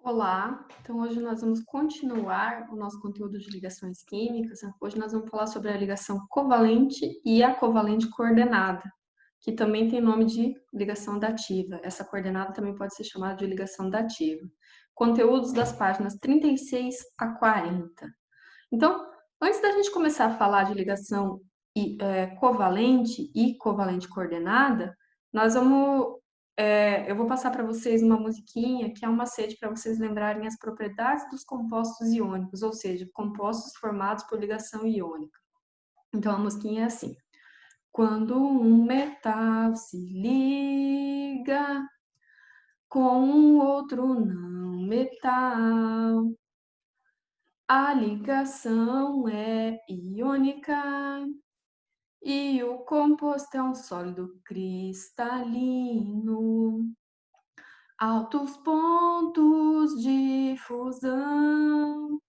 Olá, então hoje nós vamos continuar o nosso conteúdo de ligações químicas. Hoje nós vamos falar sobre a ligação covalente e a covalente coordenada, que também tem nome de ligação dativa. Essa coordenada também pode ser chamada de ligação dativa. Conteúdos das páginas 36 a 40. Então, antes da gente começar a falar de ligação covalente e covalente coordenada, nós vamos eu vou passar para vocês uma musiquinha que é um macete para vocês lembrarem as propriedades dos compostos iônicos, ou seja, compostos formados por ligação iônica. Então a musiquinha é assim: quando um metal se liga com um outro não metal, a ligação é iônica e o composto é um sólido cristalino. Altos pontos de fusão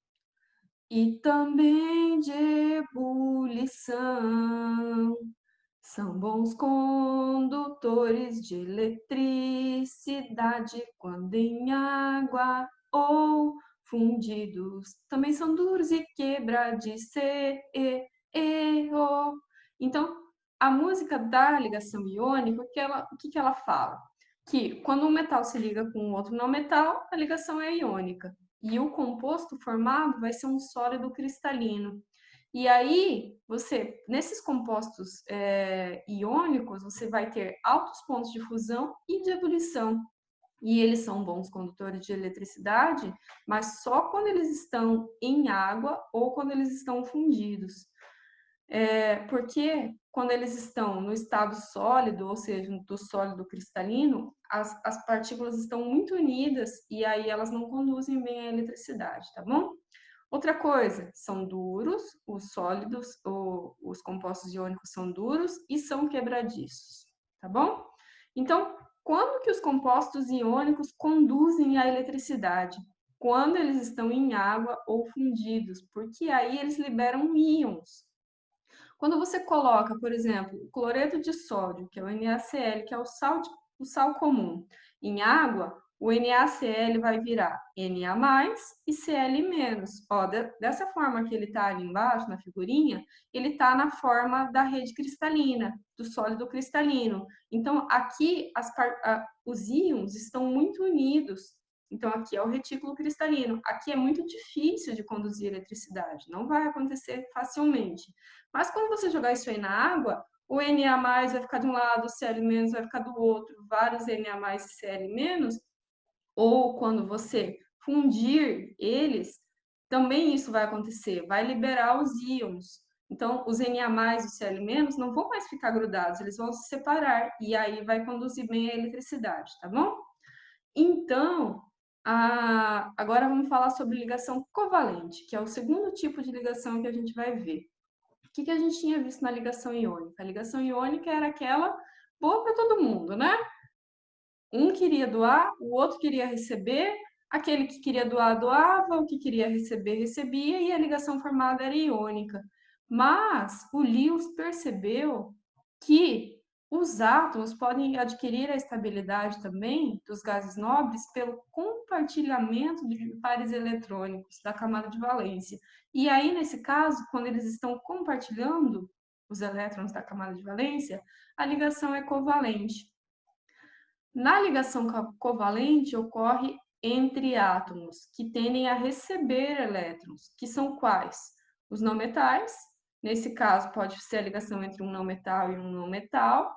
e também de ebulição são bons condutores de eletricidade quando em água ou fundidos. Também são duros e quebradiços. Então, a música da ligação iônica, o que ela fala? Que quando um metal se liga com um outro não metal, a ligação é iônica. E o composto formado vai ser um sólido cristalino. E aí, nesses compostos iônicos, você vai ter altos pontos de fusão e de ebulição. E eles são bons condutores de eletricidade, mas só quando eles estão em água ou quando eles estão fundidos. Porque quando eles estão no estado sólido, ou seja, do sólido cristalino, as partículas estão muito unidas e aí elas não conduzem bem a eletricidade, tá bom? Outra coisa, são duros, os sólidos, os compostos iônicos são duros e são quebradiços, tá bom? Então, quando que os compostos iônicos conduzem a eletricidade? Quando eles estão em água ou fundidos, porque aí eles liberam íons. Quando você coloca, por exemplo, o cloreto de sódio, que é o NaCl, que é o sal comum, em água, o NaCl vai virar Na+ e Cl-. Ó, dessa forma que ele está ali embaixo, na figurinha, ele está na forma da rede cristalina, do sólido cristalino. Então, aqui os íons estão muito unidos. Então, aqui é o retículo cristalino. Aqui é muito difícil de conduzir eletricidade, não vai acontecer facilmente. Mas quando você jogar isso aí na água, o Na+ vai ficar de um lado, o Cl- vai ficar do outro, vários Na+ e Cl-, ou quando você fundir eles, também isso vai acontecer, vai liberar os íons. Então, os Na+ e os Cl- não vão mais ficar grudados, eles vão se separar, e aí vai conduzir bem a eletricidade, tá bom? Então, agora vamos falar sobre ligação covalente, que é o segundo tipo de ligação que a gente vai ver. O que a gente tinha visto na ligação iônica? A ligação iônica era aquela boa para todo mundo, né? Um queria doar, o outro queria receber, aquele que queria doar, doava, o que queria receber, recebia, e a ligação formada era iônica. Mas o Lewis percebeu que os átomos podem adquirir a estabilidade também dos gases nobres pelo compartilhamento de pares eletrônicos da camada de valência. E aí, nesse caso, quando eles estão compartilhando os elétrons da camada de valência, a ligação é covalente. Na ligação covalente ocorre entre átomos que tendem a receber elétrons, que são quais? Os não metais, nesse caso pode ser a ligação entre um não metal e um não metal,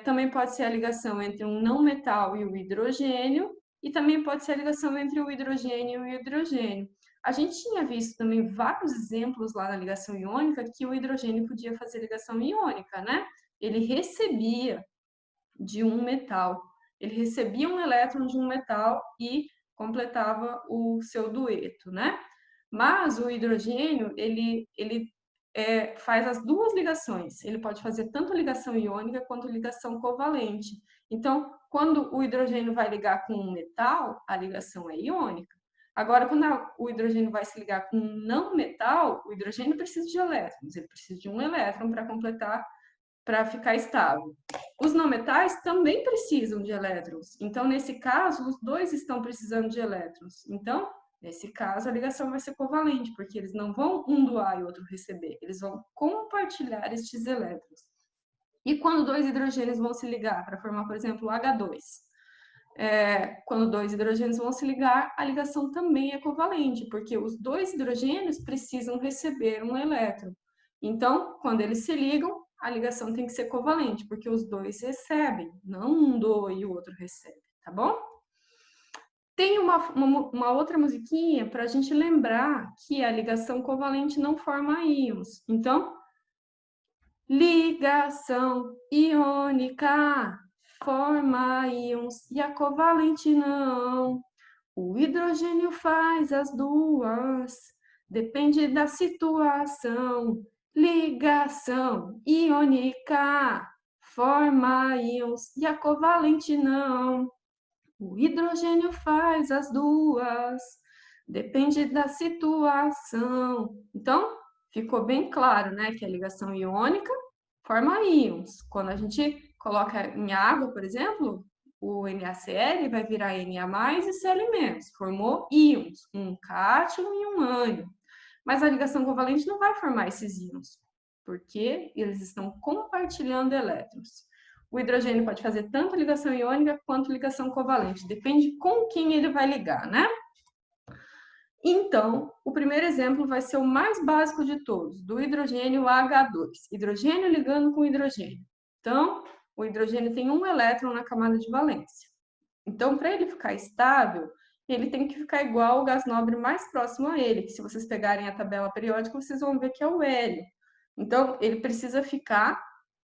também pode ser a ligação entre um não metal e o hidrogênio, e também pode ser a ligação entre o hidrogênio e o hidrogênio. A gente tinha visto também vários exemplos lá na ligação iônica que o hidrogênio podia fazer ligação iônica, né? Ele recebia de um metal. Ele recebia um elétron de um metal e completava o seu dueto, né? Mas o hidrogênio, ele faz as duas ligações. Ele pode fazer tanto ligação iônica quanto ligação covalente. Então, quando o hidrogênio vai ligar com um metal, a ligação é iônica. Agora, quando o hidrogênio vai se ligar com um não metal, o hidrogênio precisa de elétrons. Ele precisa de um elétron para completar para ficar estável. Os não metais também precisam de elétrons. Então, nesse caso, os dois estão precisando de elétrons. Então, nesse caso, a ligação vai ser covalente, porque eles não vão um doar e outro receber. Eles vão compartilhar estes elétrons. E quando dois hidrogênios vão se ligar para formar, por exemplo, o H2? Quando dois hidrogênios vão se ligar, a ligação também é covalente, porque os dois hidrogênios precisam receber um elétron. Então, quando eles se ligam, a ligação tem que ser covalente, porque os dois recebem, não um doa e o outro recebe, tá bom? Tem uma outra musiquinha para a gente lembrar que a ligação covalente não forma íons. Então, ligação iônica forma íons e a covalente não. O hidrogênio faz as duas, depende da situação. Ligação iônica forma íons e a covalente não. O hidrogênio faz as duas, depende da situação. Então, ficou bem claro, né, que a ligação iônica forma íons. Quando a gente coloca em água, por exemplo, o NaCl vai virar Na+ e Cl-. Formou íons, um cátion e um ânion. Mas a ligação covalente não vai formar esses íons, porque eles estão compartilhando elétrons. O hidrogênio pode fazer tanto ligação iônica quanto ligação covalente, depende com quem ele vai ligar, né? Então, o primeiro exemplo vai ser o mais básico de todos, do hidrogênio H2. Hidrogênio ligando com hidrogênio. Então, o hidrogênio tem um elétron na camada de valência. Então, para ele ficar estável, ele tem que ficar igual ao gás nobre mais próximo a ele, que se vocês pegarem a tabela periódica, vocês vão ver que é o hélio. Então, ele precisa ficar,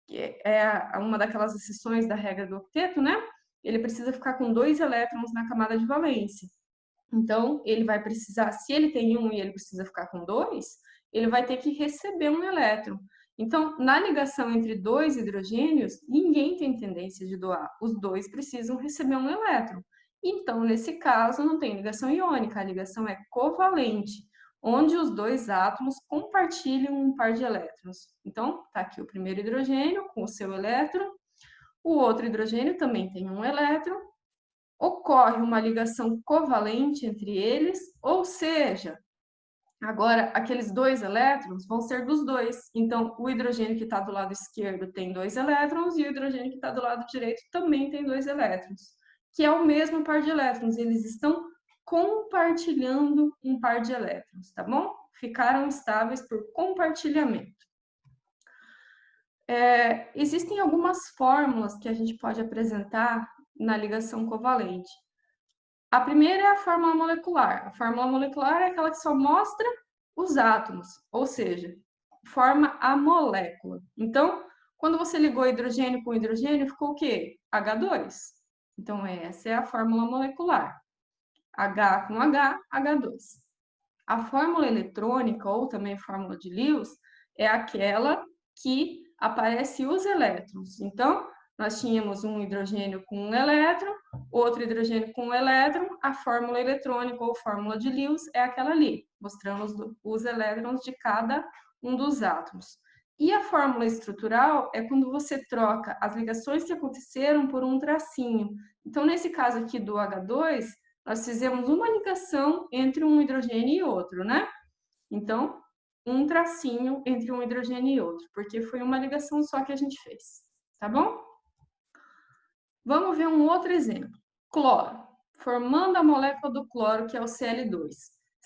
é uma daquelas exceções da regra do octeto, né? Ele precisa ficar com 2 elétrons na camada de valência. Então, ele vai precisar, se ele tem 1 e ele precisa ficar com 2, ele vai ter que receber um elétron. Então, na ligação entre dois hidrogênios, ninguém tem tendência de doar. Os dois precisam receber um elétron. Então, nesse caso, não tem ligação iônica, a ligação é covalente, onde os dois átomos compartilham um par de elétrons. Então, está aqui o primeiro hidrogênio com o seu elétron, o outro hidrogênio também tem um elétron, ocorre uma ligação covalente entre eles, ou seja, agora aqueles 2 elétrons vão ser dos dois. Então, o hidrogênio que está do lado esquerdo tem 2 elétrons e o hidrogênio que está do lado direito também tem 2 elétrons, que é o mesmo par de elétrons. Eles estão compartilhando um par de elétrons, tá bom? Ficaram estáveis por compartilhamento. Existem algumas fórmulas que a gente pode apresentar na ligação covalente. A primeira é a fórmula molecular. A fórmula molecular é aquela que só mostra os átomos, ou seja, forma a molécula. Então, quando você ligou hidrogênio com hidrogênio, ficou o quê? H2. Então, essa é a fórmula molecular. H com H, H2. A fórmula eletrônica, ou também fórmula de Lewis, é aquela que aparece os elétrons. Então, nós tínhamos um hidrogênio com um elétron, outro hidrogênio com um elétron, a fórmula eletrônica ou fórmula de Lewis é aquela ali, mostrando os elétrons de cada um dos átomos. E a fórmula estrutural é quando você troca as ligações que aconteceram por um tracinho. Então, nesse caso aqui do H2, nós fizemos uma ligação entre um hidrogênio e outro, né? Então, um tracinho entre um hidrogênio e outro, porque foi uma ligação só que a gente fez, tá bom? Vamos ver um outro exemplo. Cloro. Formando a molécula do cloro, que é o Cl2.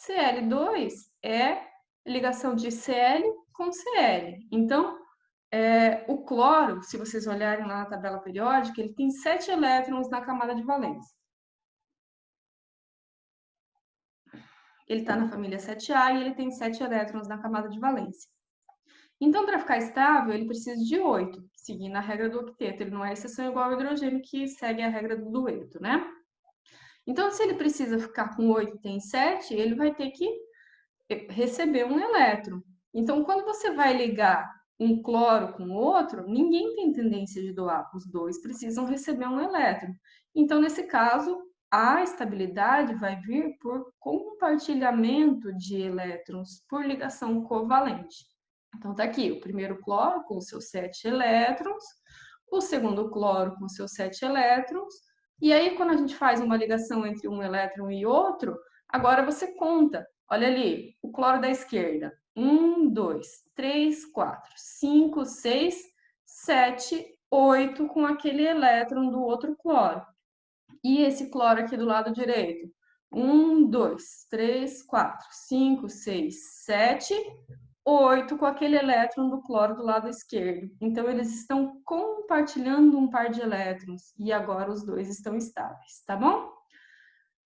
Cl2 é ligação de Cl com Cl. Então, o cloro, se vocês olharem lá na tabela periódica, ele tem 7 elétrons na camada de valência. Ele está na família 7A e ele tem 7 elétrons na camada de valência. Então, para ficar estável, ele precisa de 8, seguindo a regra do octeto. Ele não é exceção igual ao hidrogênio, que segue a regra do dueto, né? Então, se ele precisa ficar com 8 e tem 7, ele vai ter que receber um elétron. Então, quando você vai ligar um cloro com outro, ninguém tem tendência de doar. Os dois precisam receber um elétron. Então, nesse caso, a estabilidade vai vir por compartilhamento de elétrons por ligação covalente. Então, tá aqui o primeiro cloro com os seus 7 elétrons, o segundo cloro com os seus 7 elétrons, e aí quando a gente faz uma ligação entre um elétron e outro, agora você conta. Olha ali, o cloro da esquerda. 1, 2, 3, 4, 5, 6, 7, 8 com aquele elétron do outro cloro. E esse cloro aqui do lado direito? 1, 2, 3, 4, 5, 6, 7, 8 com aquele elétron do cloro do lado esquerdo. Então, eles estão compartilhando um par de elétrons e agora os dois estão estáveis, tá bom?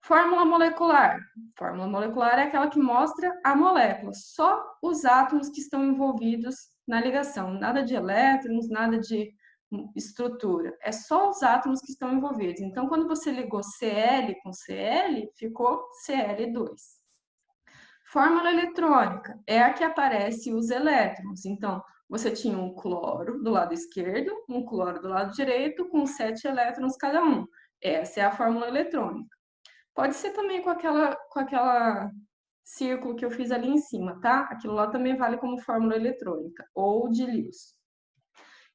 Fórmula molecular. Fórmula molecular é aquela que mostra a molécula, só os átomos que estão envolvidos na ligação, nada de elétrons, nada de estrutura, é só os átomos que estão envolvidos. Então, quando você ligou Cl com Cl, ficou Cl2. Fórmula eletrônica é a que aparece os elétrons. Então, você tinha um cloro do lado esquerdo, um cloro do lado direito, com 7 elétrons cada um. Essa é a fórmula eletrônica. Pode ser também com aquela círculo que eu fiz ali em cima, tá? Aquilo lá também vale como fórmula eletrônica, ou de Lewis.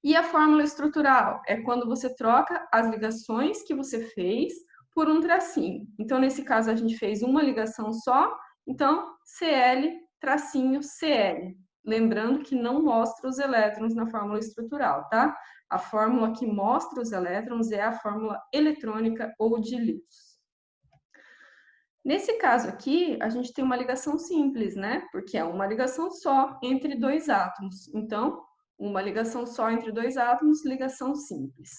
E a fórmula estrutural é quando você troca as ligações que você fez por um tracinho. Então, nesse caso, a gente fez uma ligação só, então, Cl, tracinho, Cl. Lembrando que não mostra os elétrons na fórmula estrutural, tá? A fórmula que mostra os elétrons é a fórmula eletrônica ou de Lewis. Nesse caso aqui, a gente tem uma ligação simples, né? Porque é uma ligação só entre dois átomos. Então, uma ligação só entre dois átomos, ligação simples.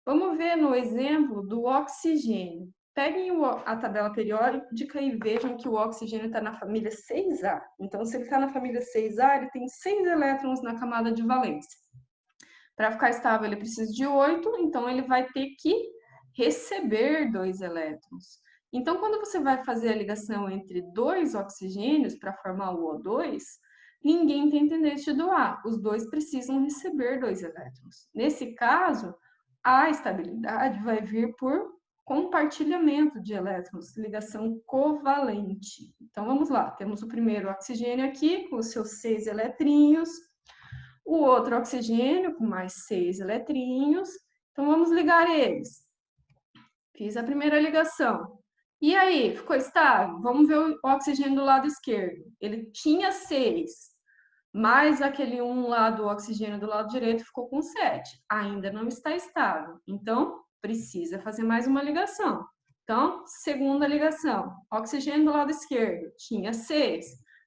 Vamos ver no exemplo do oxigênio. Peguem a tabela periódica e vejam que o oxigênio está na família 6A. Então, se ele está na família 6A, ele tem 6 elétrons na camada de valência. Para ficar estável, ele precisa de 8, então ele vai ter que receber 2 elétrons. Então, quando você vai fazer a ligação entre dois oxigênios para formar o O2, ninguém tem tendência do A. Os dois precisam receber 2 elétrons. Nesse caso, a estabilidade vai vir por compartilhamento de elétrons, ligação covalente. Então, vamos lá. Temos o primeiro oxigênio aqui, com os seus 6 eletrinhos. O outro oxigênio, com mais 6 eletrinhos. Então, vamos ligar eles. Fiz a primeira ligação. E aí, ficou estável? Vamos ver o oxigênio do lado esquerdo. Ele tinha 6, mais aquele 1 lá do oxigênio do lado direito ficou com 7. Ainda não está estável. Então, precisa fazer mais uma ligação. Então, segunda ligação. Oxigênio do lado esquerdo tinha 6,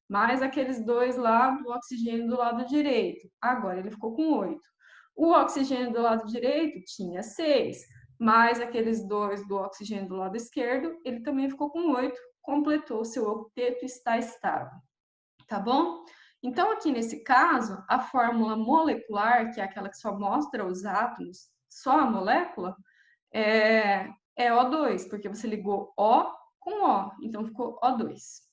mais aqueles 2 lá do oxigênio do lado direito. Agora ele ficou com 8. O oxigênio do lado direito tinha 6, mais aqueles 2 do oxigênio do lado esquerdo, ele também ficou com 8, completou o seu octeto e está estável. Tá bom? Então, aqui nesse caso, a fórmula molecular, que é aquela que só mostra os átomos, só a molécula, é O2, porque você ligou O com O, então ficou O2.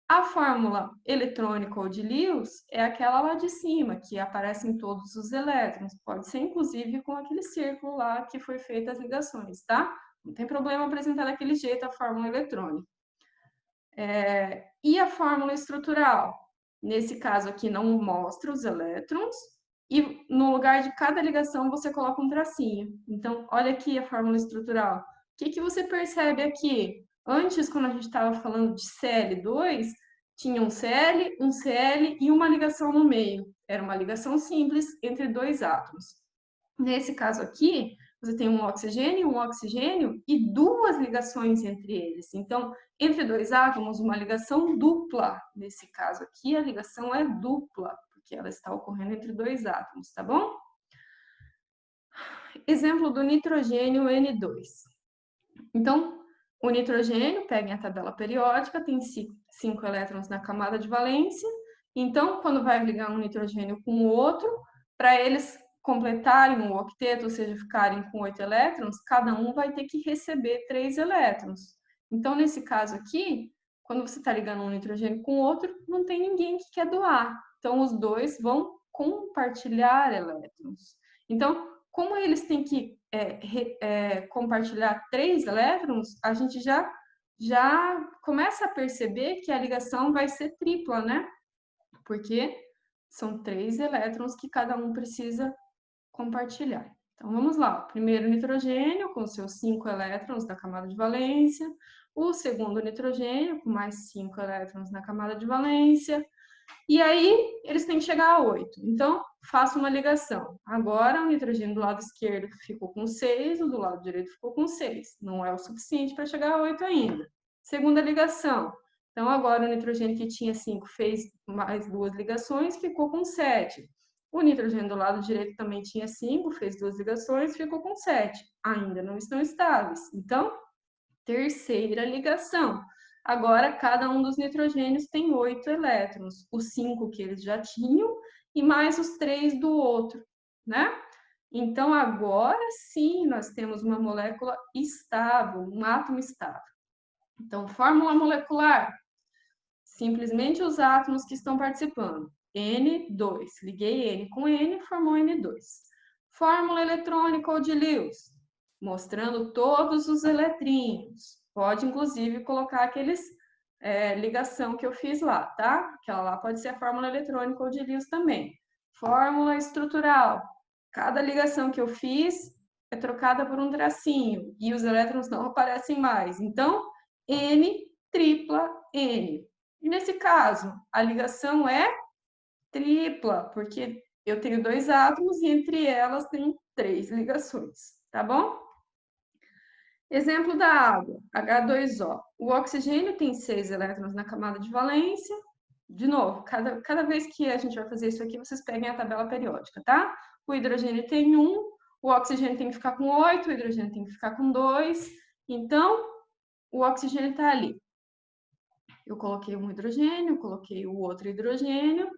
A fórmula eletrônica ou de Lewis é aquela lá de cima, que aparece em todos os elétrons. Pode ser, inclusive, com aquele círculo lá que foi feita as ligações, tá? Não tem problema apresentar daquele jeito a fórmula eletrônica. E a fórmula estrutural? Nesse caso aqui, não mostra os elétrons. E no lugar de cada ligação, você coloca um tracinho. Então, olha aqui a fórmula estrutural. O que você percebe aqui? Antes, quando a gente estava falando de Cl2, tinha um Cl e uma ligação no meio. Era uma ligação simples entre dois átomos. Nesse caso aqui, você tem um oxigênio e duas ligações entre eles. Então, entre dois átomos, uma ligação dupla. Nesse caso aqui, a ligação é dupla, porque ela está ocorrendo entre dois átomos, tá bom? Exemplo do nitrogênio N2. Então, o nitrogênio, peguem a tabela periódica, tem 5 elétrons na camada de valência. Então, quando vai ligar um nitrogênio com o outro, para eles completarem um octeto, ou seja, ficarem com 8 elétrons, cada um vai ter que receber 3 elétrons. Então, nesse caso aqui, quando você está ligando um nitrogênio com o outro, não tem ninguém que quer doar. Então, os dois vão compartilhar elétrons. Então, como eles têm que compartilhar 3 elétrons, a gente já começa a perceber que a ligação vai ser tripla, né? Porque São 3 elétrons que cada um precisa compartilhar. Então, vamos lá. O primeiro nitrogênio, com seus 5 elétrons na camada de valência. O segundo nitrogênio, com mais 5 elétrons na camada de valência. E aí, eles têm que chegar a 8. Então, faço uma ligação. Agora, o nitrogênio do lado esquerdo ficou com 6, o do lado direito ficou com 6. Não é o suficiente para chegar a 8 ainda. Segunda ligação. Então, agora o nitrogênio que tinha 5 fez mais 2 ligações, ficou com 7. O nitrogênio do lado direito também tinha 5, fez 2 ligações, ficou com 7. Ainda não estão estáveis. Então, terceira ligação. Agora, cada um dos nitrogênios tem 8 elétrons. Os 5 que eles já tinham e mais os 3 do outro, né? Então, agora sim, nós temos uma molécula estável, um átomo estável. Então, fórmula molecular. Simplesmente os átomos que estão participando. N2. Liguei N com N, formou N2. Fórmula eletrônica ou de Lewis. Mostrando todos os eletrinhos. Pode, inclusive, colocar aqueles ligação que eu fiz lá, tá? Aquela lá pode ser a fórmula eletrônica ou de Lewis também. Fórmula estrutural. Cada ligação que eu fiz é trocada por um tracinho e os elétrons não aparecem mais. Então, N tripla N. E nesse caso, a ligação é tripla, porque eu tenho 2 átomos e entre elas tem 3 ligações, tá bom? Exemplo da água, H2O. O oxigênio tem 6 elétrons na camada de valência. De novo, cada vez que a gente vai fazer isso aqui, vocês peguem a tabela periódica, tá? O hidrogênio tem 1, o oxigênio tem que ficar com 8, o hidrogênio tem que ficar com 2. Então, o oxigênio está ali. Eu coloquei um hidrogênio, coloquei o outro hidrogênio.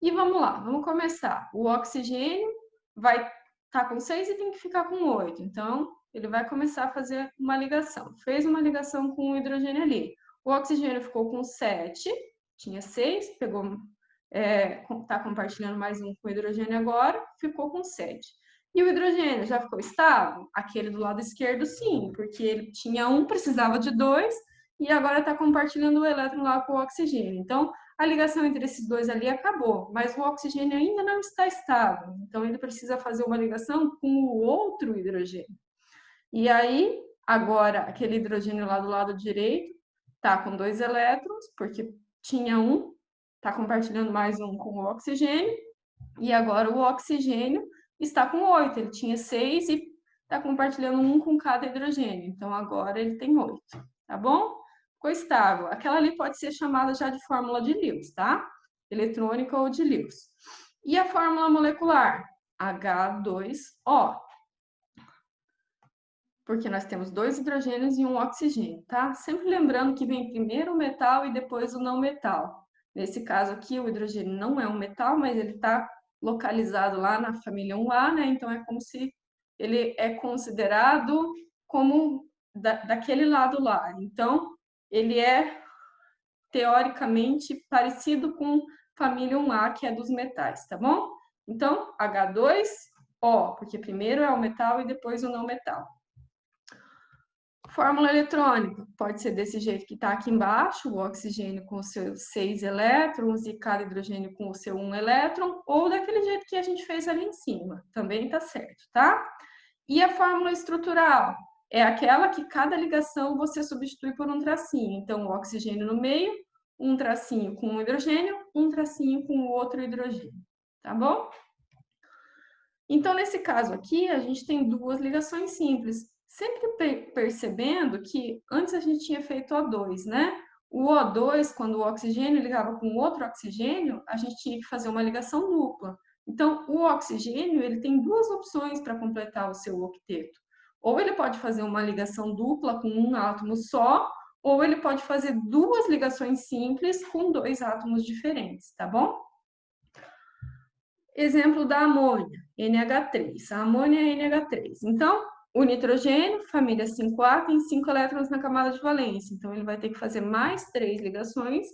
E vamos lá, vamos começar. O oxigênio vai estar com 6 e tem que ficar com 8. Então, ele vai começar a fazer uma ligação. Fez uma ligação com o hidrogênio ali. O oxigênio ficou com 7, tinha 6, pegou, está compartilhando mais um com o hidrogênio agora, ficou com 7. E o hidrogênio já ficou estável? Aquele do lado esquerdo, sim, porque ele tinha 1, precisava de 2, e agora está compartilhando o elétron lá com o oxigênio. Então, a ligação entre esses dois ali acabou, mas o oxigênio ainda não está estável. Então, ele precisa fazer uma ligação com o outro hidrogênio. E aí, agora, aquele hidrogênio lá do lado direito está com 2 elétrons, porque tinha 1, está compartilhando mais um com o oxigênio. E agora o oxigênio está com 8, ele tinha 6 e está compartilhando 1 com cada hidrogênio. Então, agora ele tem 8, tá bom? Ficou estável. Aquela ali pode ser chamada já de fórmula de Lewis, tá? Eletrônica ou de Lewis. E a fórmula molecular? H2O. Porque nós temos 2 hidrogênios e um oxigênio, tá? Sempre lembrando que vem primeiro o metal e depois o não metal. Nesse caso aqui, o hidrogênio não é um metal, mas ele está localizado lá na família 1A, né? Então, é como se ele é considerado como daquele lado lá. Então, ele é, teoricamente, parecido com família 1A, que é dos metais, tá bom? Então, H2O, porque primeiro é o metal e depois o não metal. Fórmula eletrônica, pode ser desse jeito que está aqui embaixo, o oxigênio com os seus 6 elétrons e cada hidrogênio com o seu 1 elétron, ou daquele jeito que a gente fez ali em cima, também está certo, tá? E a fórmula estrutural é aquela que cada ligação você substitui por um tracinho. Então, o oxigênio no meio, um tracinho com um hidrogênio, um tracinho com o outro hidrogênio, tá bom? Então, nesse caso aqui, a gente tem 2 ligações simples. Sempre percebendo que antes a gente tinha feito O2, né? O O2, quando o oxigênio ligava com outro oxigênio, a gente tinha que fazer uma ligação dupla. Então, o oxigênio ele tem 2 opções para completar o seu octeto. Ou ele pode fazer uma ligação dupla com um átomo só, ou ele pode fazer 2 ligações simples com 2 átomos diferentes, tá bom? Exemplo da amônia, NH3. A amônia é NH3. Então, o nitrogênio, família 5A, tem 5 elétrons na camada de valência. Então, ele vai ter que fazer mais 3 ligações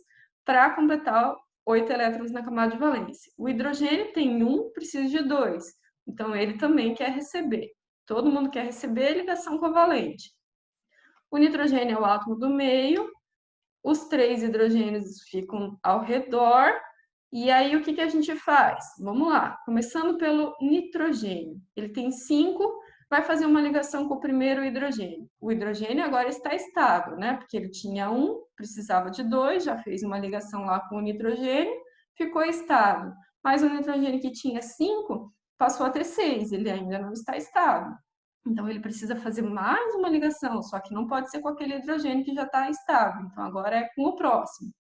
para completar 8 elétrons na camada de valência. O hidrogênio tem 1, precisa de 2. Então, ele também quer receber. Todo mundo quer receber ligação covalente. O nitrogênio é o átomo do meio. Os 3 hidrogênios ficam ao redor. E aí, o que que a gente faz? Vamos lá, começando pelo nitrogênio. Ele tem 5, vai fazer uma ligação com o primeiro hidrogênio. O hidrogênio agora está estável, né? Porque ele tinha 1, precisava de 2, já fez uma ligação lá com o nitrogênio, ficou estável. Mas o nitrogênio que tinha 5 passou a ter 6, ele ainda não está estável. Então, ele precisa fazer mais uma ligação, só que não pode ser com aquele hidrogênio que já está estável. Então, agora é com o próximo.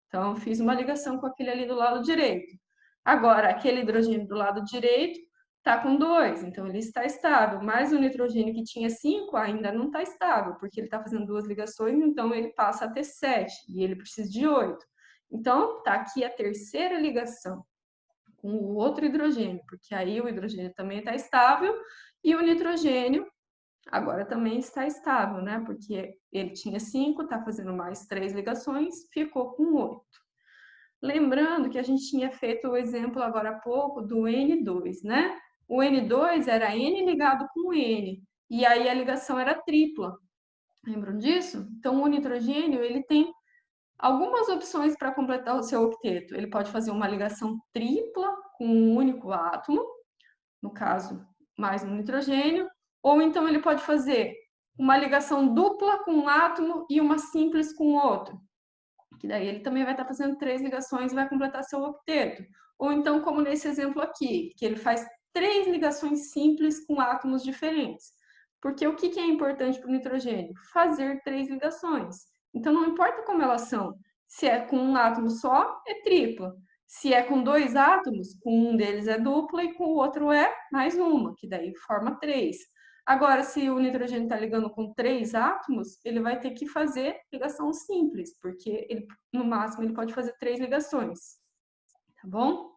Então, eu fiz uma ligação com aquele ali do lado direito. Agora, aquele hidrogênio do lado direito está com 2, então ele está estável. Mas o nitrogênio que tinha 5 ainda não está estável, porque ele está fazendo 2 ligações, então ele passa a ter 7 e ele precisa de 8. Então, está aqui a terceira ligação com o outro hidrogênio, porque aí o hidrogênio também está estável e o nitrogênio agora também está estável, né? Porque ele tinha 5, está fazendo mais 3 ligações, ficou com 8. Lembrando que a gente tinha feito o exemplo agora há pouco do N2, né? O N2 era N ligado com N, e aí a ligação era tripla. Lembram disso? Então, o nitrogênio, ele tem algumas opções para completar o seu octeto. Ele pode fazer uma ligação tripla com um único átomo, no caso, mais um nitrogênio, ou então ele pode fazer uma ligação dupla com um átomo e uma simples com outro, que daí ele também vai estar fazendo 3 ligações e vai completar seu octeto. Ou então, como nesse exemplo aqui, que ele faz 3 ligações simples com átomos diferentes. Porque o que é importante para o nitrogênio? Fazer 3 ligações. Então, não importa como elas são. Se é com um átomo só, é tripla. Se é com 2 átomos, com um deles é dupla e com o outro é mais uma, que daí forma 3. Agora, se o nitrogênio está ligando com 3 átomos, ele vai ter que fazer ligação simples, porque ele, no máximo ele pode fazer 3 ligações. Tá bom?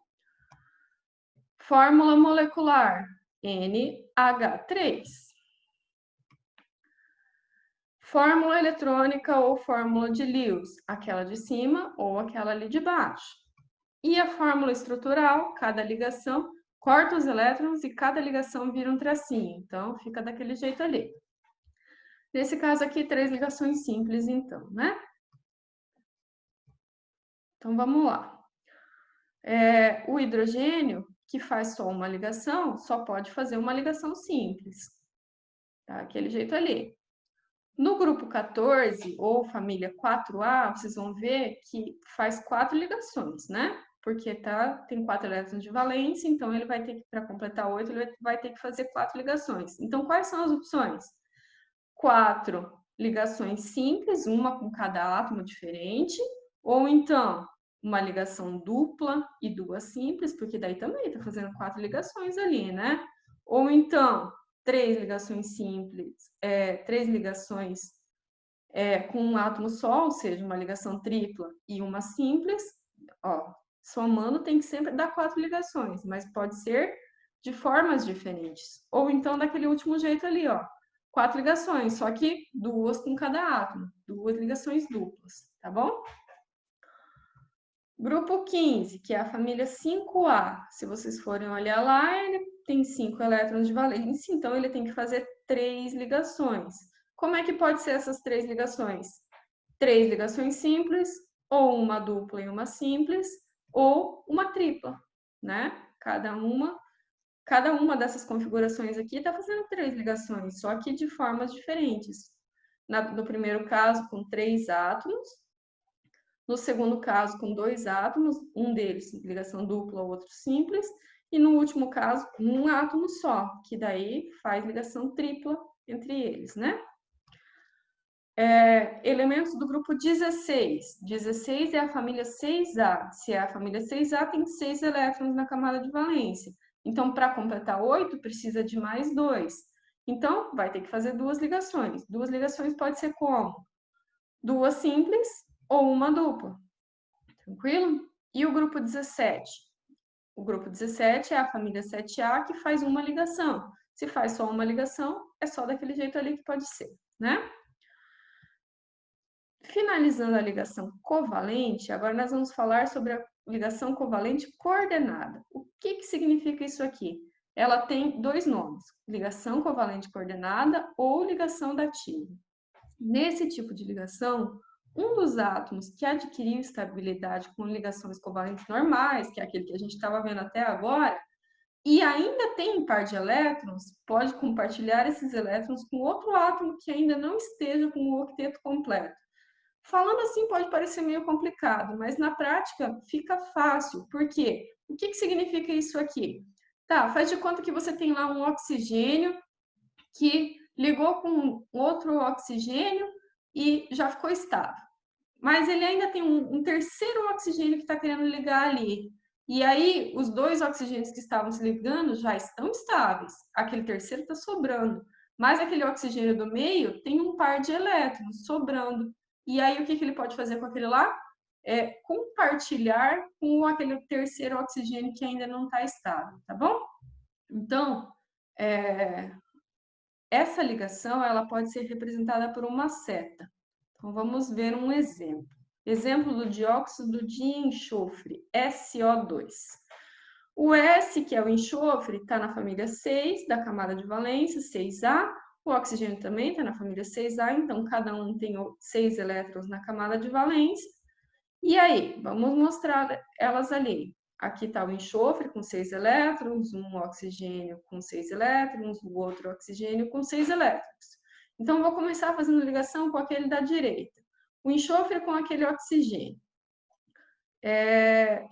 Fórmula molecular NH3. Fórmula eletrônica ou fórmula de Lewis, aquela de cima ou aquela ali de baixo. E a fórmula estrutural, cada ligação corta os elétrons e cada ligação vira um tracinho. Então, fica daquele jeito ali. Nesse caso aqui, 3 ligações simples, então, né? Então, vamos lá. O hidrogênio, que faz só uma ligação, só pode fazer uma ligação simples. Tá? Aquele jeito ali. No grupo 14, ou família 4A, vocês vão ver que faz 4 ligações, né? Porque tem 4 elétrons de valência, então ele vai ter que, para completar 8, ele vai ter que fazer 4 ligações. Então, quais são as opções? 4 ligações simples, uma com cada átomo diferente, ou então uma ligação dupla e 2 simples, porque daí também está fazendo 4 ligações ali, né? Ou então 3 ligações simples, 3 ligações com um átomo só, ou seja, uma ligação tripla e uma simples. Ó, somando tem que sempre dar 4 ligações, mas pode ser de formas diferentes. Ou então daquele último jeito ali, ó, 4 ligações, só que 2 com cada átomo, 2 ligações duplas, tá bom? Grupo 15, que é a família 5A. Se vocês forem olhar lá, ele tem 5 elétrons de valência, então ele tem que fazer 3 ligações. Como é que pode ser essas 3 ligações? 3 ligações simples, ou uma dupla e uma simples, ou uma tripla, né? Cada uma dessas configurações aqui está fazendo 3 ligações, só que de formas diferentes. No primeiro caso, com 3 átomos. No segundo caso, com 2 átomos, um deles ligação dupla, o outro simples. E no último caso, um átomo só, que daí faz ligação tripla entre eles, né? Elementos do grupo 16. 16 é a família 6A. Se é a família 6A, tem 6 elétrons na camada de valência. Então, para completar 8, precisa de mais 2. Então, vai ter que fazer 2 ligações. 2 ligações pode ser como? 2 simples ou uma dupla. Tranquilo? E o grupo 17? O grupo 17 é a família 7A, que faz uma ligação. Se faz só uma ligação, é só daquele jeito ali que pode ser, né? Finalizando a ligação covalente, agora nós vamos falar sobre a ligação covalente coordenada. O que significa isso aqui? Ela tem 2 nomes, ligação covalente coordenada ou ligação dativa. Nesse tipo de ligação, um dos átomos que adquiriu estabilidade com ligações covalentes normais, que é aquele que a gente estava vendo até agora, e ainda tem um par de elétrons, pode compartilhar esses elétrons com outro átomo que ainda não esteja com o octeto completo. Falando assim pode parecer meio complicado, mas na prática fica fácil. Por quê? O que significa isso aqui? Tá, faz de conta que você tem lá um oxigênio que ligou com outro oxigênio e já ficou estável. Mas ele ainda tem um terceiro oxigênio que está querendo ligar ali. E aí, os dois oxigênios que estavam se ligando já estão estáveis. Aquele terceiro está sobrando. Mas aquele oxigênio do meio tem um par de elétrons sobrando. E aí, o que ele pode fazer com aquele lá? É compartilhar com aquele terceiro oxigênio que ainda não está estável, tá bom? Então, essa ligação ela pode ser representada por uma seta. Então, vamos ver um exemplo. Exemplo do dióxido de enxofre, SO2. O S, que é o enxofre, está na família 6, da camada de valência, 6A. O oxigênio também está na família 6A, então cada um tem 6 elétrons na camada de valência. E aí, vamos mostrar elas ali. Aqui está o enxofre com 6 elétrons, um oxigênio com 6 elétrons, o outro oxigênio com 6 elétrons. Então, vou começar fazendo ligação com aquele da direita. O enxofre com aquele oxigênio.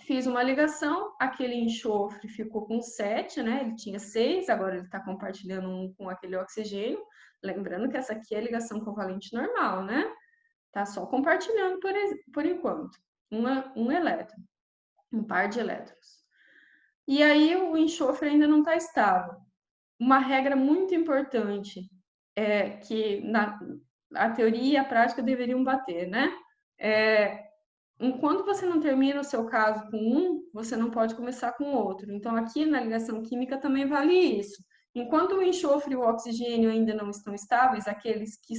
Fiz uma ligação, aquele enxofre ficou com 7, né? Ele tinha 6, agora ele está compartilhando um com aquele oxigênio. Lembrando que essa aqui é a ligação covalente normal, né? Tá só compartilhando por enquanto. Um elétron, um par de elétrons. E aí o enxofre ainda não está estável. Uma regra muito importante é que a teoria e a prática deveriam bater, né? Enquanto você não termina o seu caso com um, você não pode começar com outro. Então, aqui na ligação química também vale isso. Enquanto o enxofre e o oxigênio ainda não estão estáveis, aqueles que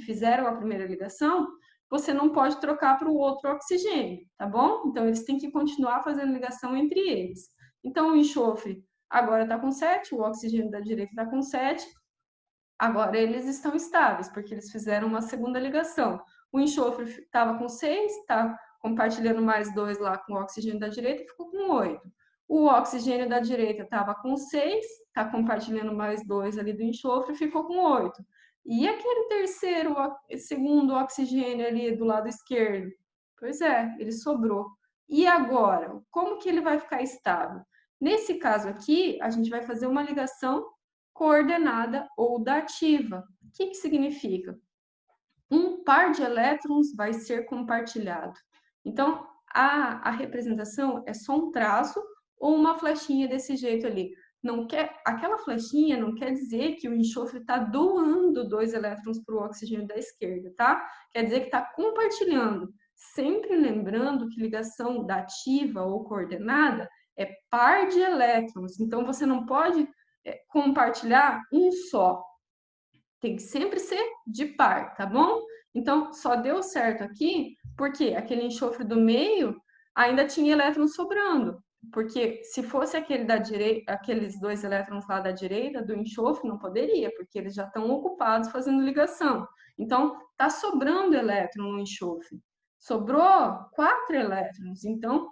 fizeram a primeira ligação, você não pode trocar para o outro oxigênio, tá bom? Então, eles têm que continuar fazendo ligação entre eles. Então, o enxofre agora está com 7, o oxigênio da direita está com 7, agora eles estão estáveis, porque eles fizeram uma segunda ligação. O enxofre estava com 6, está compartilhando mais 2 lá com o oxigênio da direita e ficou com 8. O oxigênio da direita estava com 6, está compartilhando mais 2 ali do enxofre e ficou com 8. E aquele segundo oxigênio ali do lado esquerdo? Pois é, ele sobrou. E agora, como que ele vai ficar estável? Nesse caso aqui, a gente vai fazer uma ligação coordenada ou dativa. O que significa? Um par de elétrons vai ser compartilhado. Então, a representação é só um traço ou uma flechinha desse jeito ali. Aquela flechinha não quer dizer que o enxofre está doando 2 elétrons para o oxigênio da esquerda, tá? Quer dizer que está compartilhando. Sempre lembrando que ligação dativa ou coordenada é par de elétrons. Então, você não pode compartilhar um só. Tem que sempre ser de par, tá bom? Então, só deu certo aqui porque aquele enxofre do meio ainda tinha elétrons sobrando. Porque se fosse aquele da direita, aqueles 2 elétrons lá da direita do enxofre, não poderia, porque eles já estão ocupados fazendo ligação. Então, tá sobrando elétron no enxofre. Sobrou 4 elétrons. Então,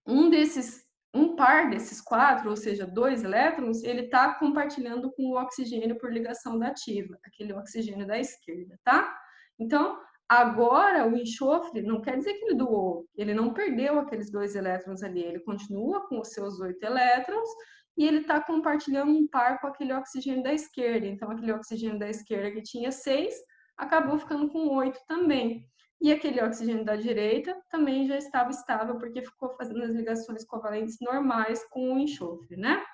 um par desses 4, ou seja, 2 elétrons, ele está compartilhando com o oxigênio por ligação dativa, aquele oxigênio da esquerda, tá? Então, agora o enxofre não quer dizer que ele doou, ele não perdeu aqueles 2 elétrons ali, ele continua com os seus 8 elétrons e ele está compartilhando um par com aquele oxigênio da esquerda. Então, aquele oxigênio da esquerda que tinha 6, acabou ficando com 8 também. E aquele oxigênio da direita também já estava estável, porque ficou fazendo as ligações covalentes normais com o enxofre, né?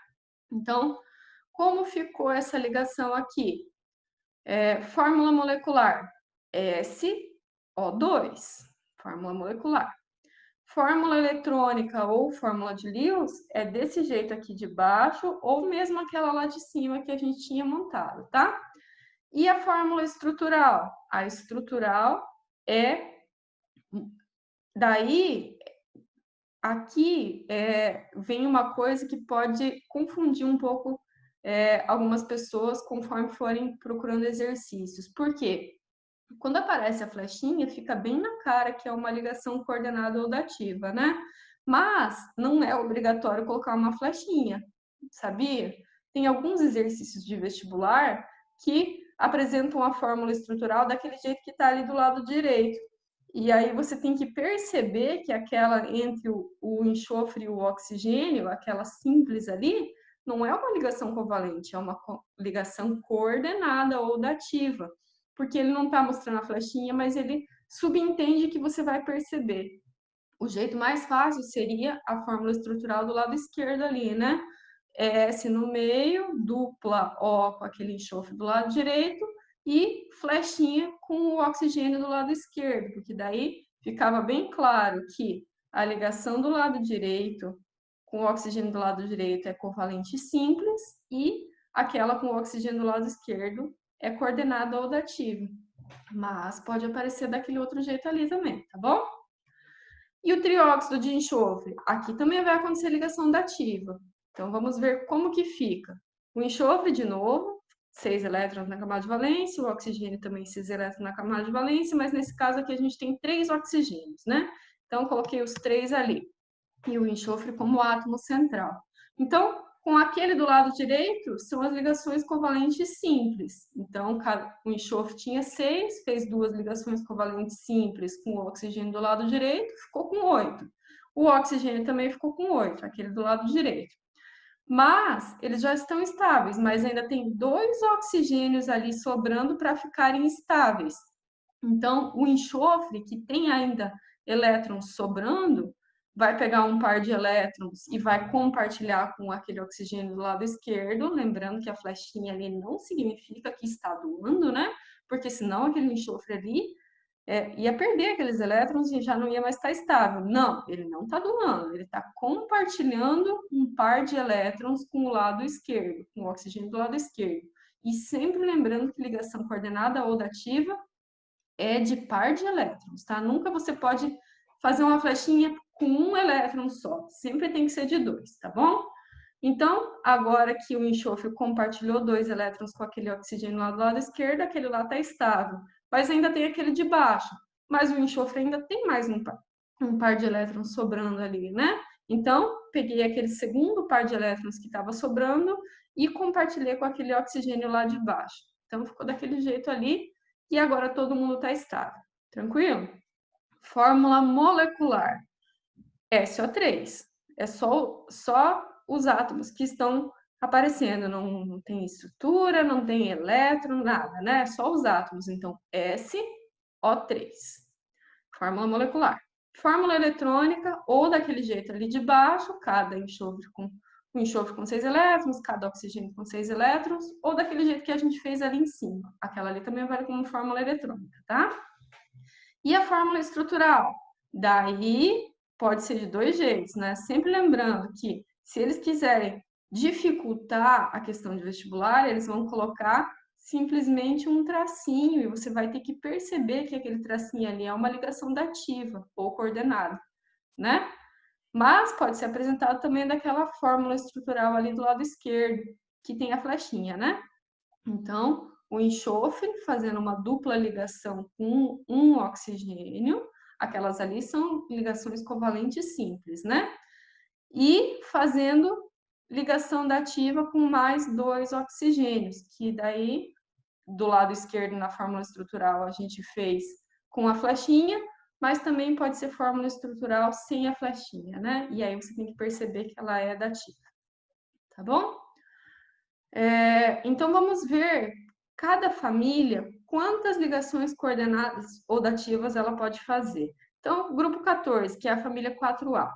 Então, como ficou essa ligação aqui? Fórmula molecular, SO2, fórmula molecular. Fórmula eletrônica ou fórmula de Lewis é desse jeito aqui de baixo, ou mesmo aquela lá de cima que a gente tinha montado, tá? E a fórmula estrutural? A estrutural daí, aqui vem uma coisa que pode confundir um pouco algumas pessoas conforme forem procurando exercícios. Por quê? Quando aparece a flechinha, fica bem na cara que é uma ligação coordenada ou dativa, né? Mas não é obrigatório colocar uma flechinha, sabia? Tem alguns exercícios de vestibular que apresentam a fórmula estrutural daquele jeito que está ali do lado direito. E aí você tem que perceber que aquela entre o enxofre e o oxigênio, aquela simples ali, não é uma ligação covalente, é uma ligação coordenada ou dativa, porque ele não está mostrando a flechinha, mas ele subentende que você vai perceber. O jeito mais fácil seria a fórmula estrutural do lado esquerdo ali, né? S no meio, dupla O com aquele enxofre do lado direito e flechinha com o oxigênio do lado esquerdo, porque daí ficava bem claro que a ligação do lado direito com o oxigênio do lado direito é covalente simples e aquela com o oxigênio do lado esquerdo é coordenada ou dativa. Mas pode aparecer daquele outro jeito ali também, tá bom? E o trióxido de enxofre? Aqui também vai acontecer ligação dativa. Então, vamos ver como que fica. O enxofre, de novo, 6 elétrons na camada de valência, o oxigênio também 6 elétrons na camada de valência, mas nesse caso aqui a gente tem 3 oxigênios, né? Então, coloquei os 3 ali. E o enxofre como átomo central. Então, com aquele do lado direito, são as ligações covalentes simples. Então, o enxofre tinha 6, fez 2 ligações covalentes simples com o oxigênio do lado direito, ficou com 8. O oxigênio também ficou com 8, aquele do lado direito. Mas eles já estão estáveis, mas ainda tem 2 oxigênios ali sobrando para ficarem estáveis. Então, o enxofre, que tem ainda elétrons sobrando, vai pegar um par de elétrons e vai compartilhar com aquele oxigênio do lado esquerdo, lembrando que a flechinha ali não significa que está doando, né? Porque senão aquele enxofre ali ia perder aqueles elétrons e já não ia mais estar estável. Não, ele não está doando, ele está compartilhando um par de elétrons com o lado esquerdo, com o oxigênio do lado esquerdo. E sempre lembrando que ligação coordenada ou dativa é de par de elétrons, tá? Nunca você pode fazer uma flechinha com um elétron só, sempre tem que ser de 2, tá bom? Então, agora que o enxofre compartilhou 2 elétrons com aquele oxigênio lá do lado esquerdo, aquele lá está estável, mas ainda tem aquele de baixo, mas o enxofre ainda tem mais um par de elétrons sobrando ali, né? Então, peguei aquele segundo par de elétrons que estava sobrando e compartilhei com aquele oxigênio lá de baixo. Então, ficou daquele jeito ali, e agora todo mundo está estável. Tranquilo? Fórmula molecular. SO3. É só os átomos que estão aparecendo. Não tem estrutura, não tem elétron, nada, né? É só os átomos. Então, SO3. Fórmula molecular. Fórmula eletrônica, ou daquele jeito ali de baixo, cada enxofre com um enxofre com 6 elétrons, cada oxigênio com 6 elétrons, ou daquele jeito que a gente fez ali em cima. Aquela ali também vale como fórmula eletrônica, tá? E a fórmula estrutural? Daí pode ser de 2 jeitos, né? Sempre lembrando que se eles quiserem dificultar a questão de vestibular, eles vão colocar simplesmente um tracinho e você vai ter que perceber que aquele tracinho ali é uma ligação dativa ou coordenada, né? Mas pode ser apresentado também daquela fórmula estrutural ali do lado esquerdo, que tem a flechinha, né? Então, o enxofre fazendo uma dupla ligação com um oxigênio, aquelas ali são ligações covalentes simples, né? E fazendo ligação dativa com mais 2 oxigênios, que daí, do lado esquerdo na fórmula estrutural, a gente fez com a flechinha, mas também pode ser fórmula estrutural sem a flechinha, né? E aí você tem que perceber que ela é dativa, tá bom? Então, vamos ver cada família quantas ligações coordenadas ou dativas ela pode fazer. Então, grupo 14, que é a família 4A.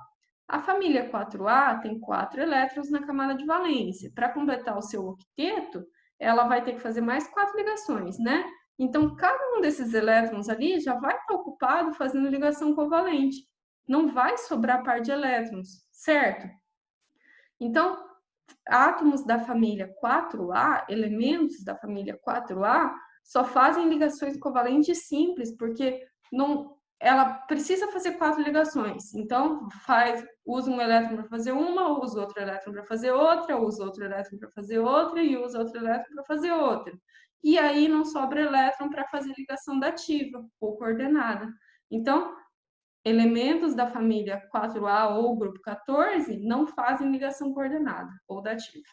A família 4A tem 4 elétrons na camada de valência. Para completar o seu octeto, ela vai ter que fazer mais 4 ligações, né? Então, cada um desses elétrons ali já vai estar ocupado fazendo ligação covalente. Não vai sobrar par de elétrons, certo? Então, átomos da família 4A, elementos da família 4A, só fazem ligações covalentes simples, porque ela precisa fazer 4 ligações. Então, usa um elétron para fazer uma, usa outro elétron para fazer outra, usa outro elétron para fazer outra e usa outro elétron para fazer outra. e aí não sobra elétron para fazer ligação dativa ou coordenada. Então, elementos da família 4A ou grupo 14 não fazem ligação coordenada ou dativa.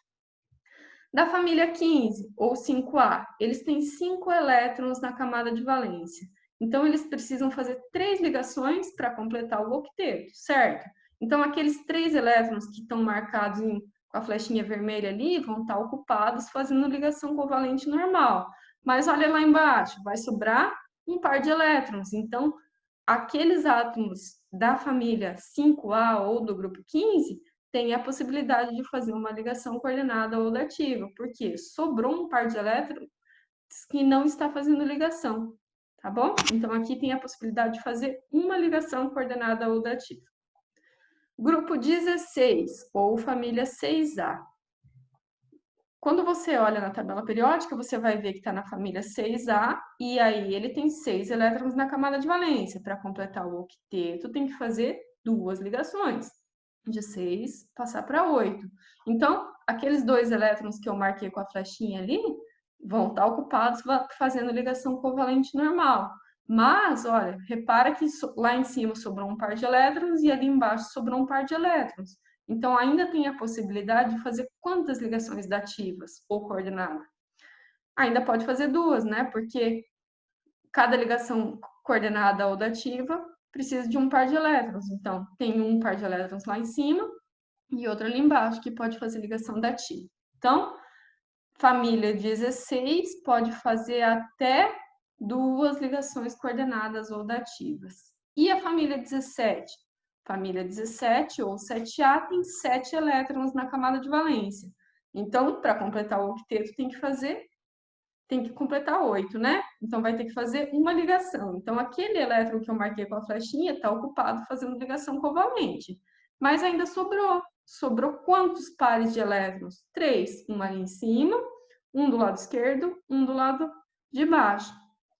Da família 15 ou 5A, eles têm 5 elétrons na camada de valência. Então, eles precisam fazer 3 ligações para completar o octeto, certo? Então, aqueles 3 elétrons que estão marcados com a flechinha vermelha ali vão estar ocupados fazendo ligação covalente normal. Mas olha lá embaixo, vai sobrar um par de elétrons. Então, aqueles átomos da família 5A ou do grupo 15 têm a possibilidade de fazer uma ligação coordenada ou dativa, porque sobrou um par de elétrons que não está fazendo ligação, tá bom? Então, aqui tem a possibilidade de fazer uma ligação coordenada ou dativa. Grupo 16, ou família 6A. Quando você olha na tabela periódica, você vai ver que está na família 6A, e aí ele tem 6 elétrons na camada de valência. Para completar o octeto, tem que fazer 2 ligações, de 6 passar para 8. Então, aqueles 2 elétrons que eu marquei com a flechinha ali, vão estar ocupados fazendo ligação covalente normal. Mas, olha, repara que lá em cima sobrou um par de elétrons e ali embaixo sobrou um par de elétrons. Então, ainda tem a possibilidade de fazer quantas ligações dativas ou coordenada? Ainda pode fazer 2, né? Porque cada ligação coordenada ou dativa precisa de um par de elétrons. Então, tem um par de elétrons lá em cima e outro ali embaixo que pode fazer ligação dativa. Então, família 16 pode fazer até 2 ligações coordenadas ou dativas. E a família 17? Família 17 ou 7A tem 7 elétrons na camada de valência. Então, para completar o octeto, tem que completar 8, né? Então, vai ter que fazer uma ligação. Então, aquele elétron que eu marquei com a flechinha está ocupado fazendo ligação covalente. Mas ainda sobrou. Sobrou quantos pares de elétrons? 3. Um ali em cima, um do lado esquerdo, um do lado de baixo.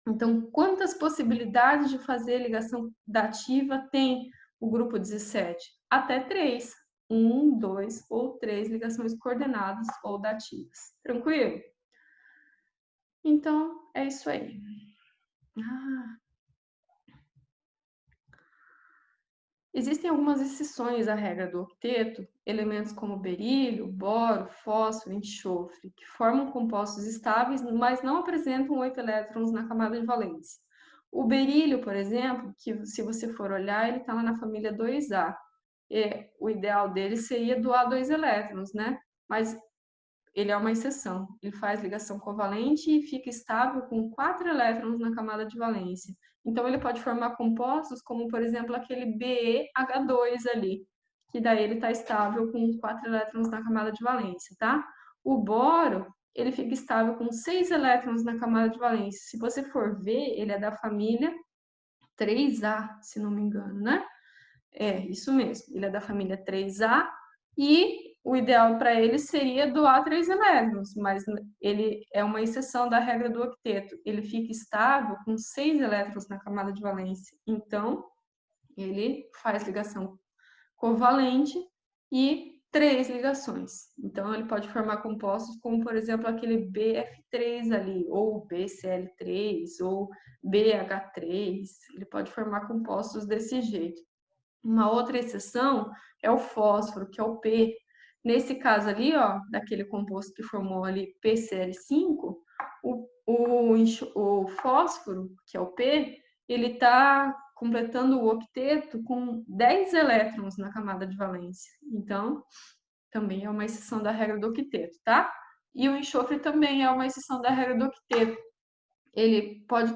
Então, quantas possibilidades de fazer ligação dativa tem o grupo 17? Até 3. 1, 2 ou 3 ligações coordenadas ou dativas. Tranquilo? Então, é isso aí. Existem algumas exceções à regra do octeto, elementos como berílio, boro, fósforo, enxofre, que formam compostos estáveis, mas não apresentam 8 elétrons na camada de valência. O berílio, por exemplo, que se você for olhar, ele está lá na família 2A. O ideal dele seria doar 2 elétrons, né? Mas ele é uma exceção. Ele faz ligação covalente e fica estável com 4 elétrons na camada de valência. Então, ele pode formar compostos como, por exemplo, aquele BeH2 ali, que daí ele está estável com 4 elétrons na camada de valência, tá? O boro, ele fica estável com 6 elétrons na camada de valência. Se você for ver, ele é da família 3A, se não me engano, né? É, isso mesmo. Ele é da família 3A e o ideal para ele seria doar 3 elétrons, mas ele é uma exceção da regra do octeto. Ele fica estável com 6 elétrons na camada de valência. Então, ele faz ligação covalente e 3 ligações. Então, ele pode formar compostos como, por exemplo, aquele BF3 ali, ou BCl3, ou BH3. Ele pode formar compostos desse jeito. Uma outra exceção é o fósforo, que é o P. Nesse caso ali, ó, daquele composto que formou ali PCl5, o fósforo, que é o P, ele está completando o octeto com 10 elétrons na camada de valência. Então, também é uma exceção da regra do octeto, tá? E o enxofre também é uma exceção da regra do octeto. Ele pode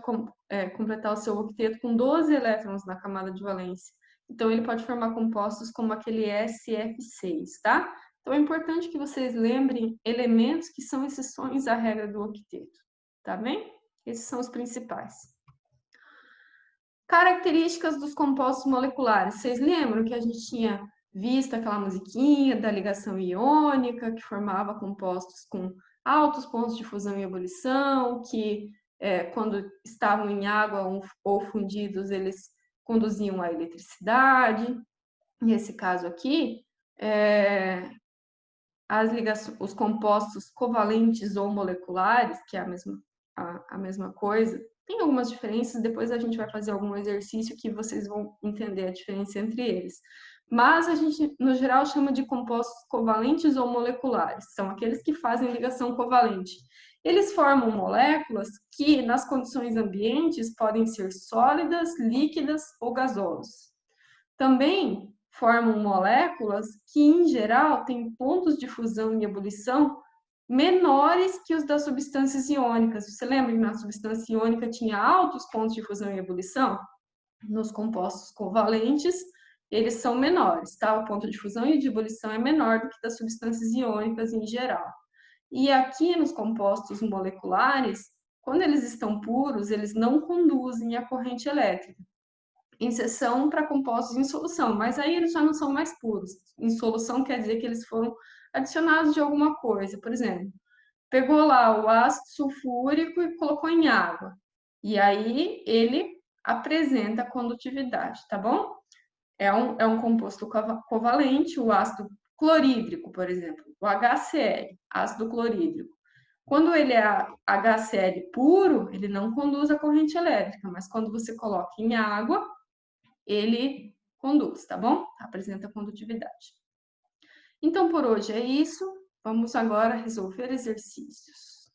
completar o seu octeto com 12 elétrons na camada de valência. Então, ele pode formar compostos como aquele SF6, tá? Então, é importante que vocês lembrem elementos que são exceções à regra do octeto, tá bem? Esses são os principais. Características dos compostos moleculares. Vocês lembram que a gente tinha visto aquela musiquinha da ligação iônica, que formava compostos com altos pontos de fusão e ebulição, que quando estavam em água ou fundidos, eles conduziam a eletricidade. Nesse caso aqui, os compostos covalentes ou moleculares, que é a mesma a mesma coisa. Tem algumas diferenças, depois a gente vai fazer algum exercício que vocês vão entender a diferença entre eles. Mas a gente, no geral, chama de compostos covalentes ou moleculares. São aqueles que fazem ligação covalente. Eles formam moléculas que, nas condições ambientes, podem ser sólidas, líquidas ou gasosas. Também formam moléculas que, em geral, têm pontos de fusão e ebulição menores que os das substâncias iônicas. Você lembra que na substância iônica tinha altos pontos de fusão e ebulição? Nos compostos covalentes, eles são menores, tá? O ponto de fusão e de ebulição é menor do que das substâncias iônicas em geral. E aqui nos compostos moleculares, quando eles estão puros, eles não conduzem a corrente elétrica, exceção para compostos em solução, mas aí eles já não são mais puros. Em solução quer dizer que eles foram adicionados de alguma coisa, por exemplo, pegou lá o ácido sulfúrico e colocou em água, e aí ele apresenta condutividade, tá bom? É um composto covalente, o ácido clorídrico, por exemplo, o HCl, ácido clorídrico. Quando ele é HCl puro, ele não conduz a corrente elétrica, mas quando você coloca em água, ele conduz, tá bom? Apresenta condutividade. Então, por hoje é isso. Vamos agora resolver exercícios.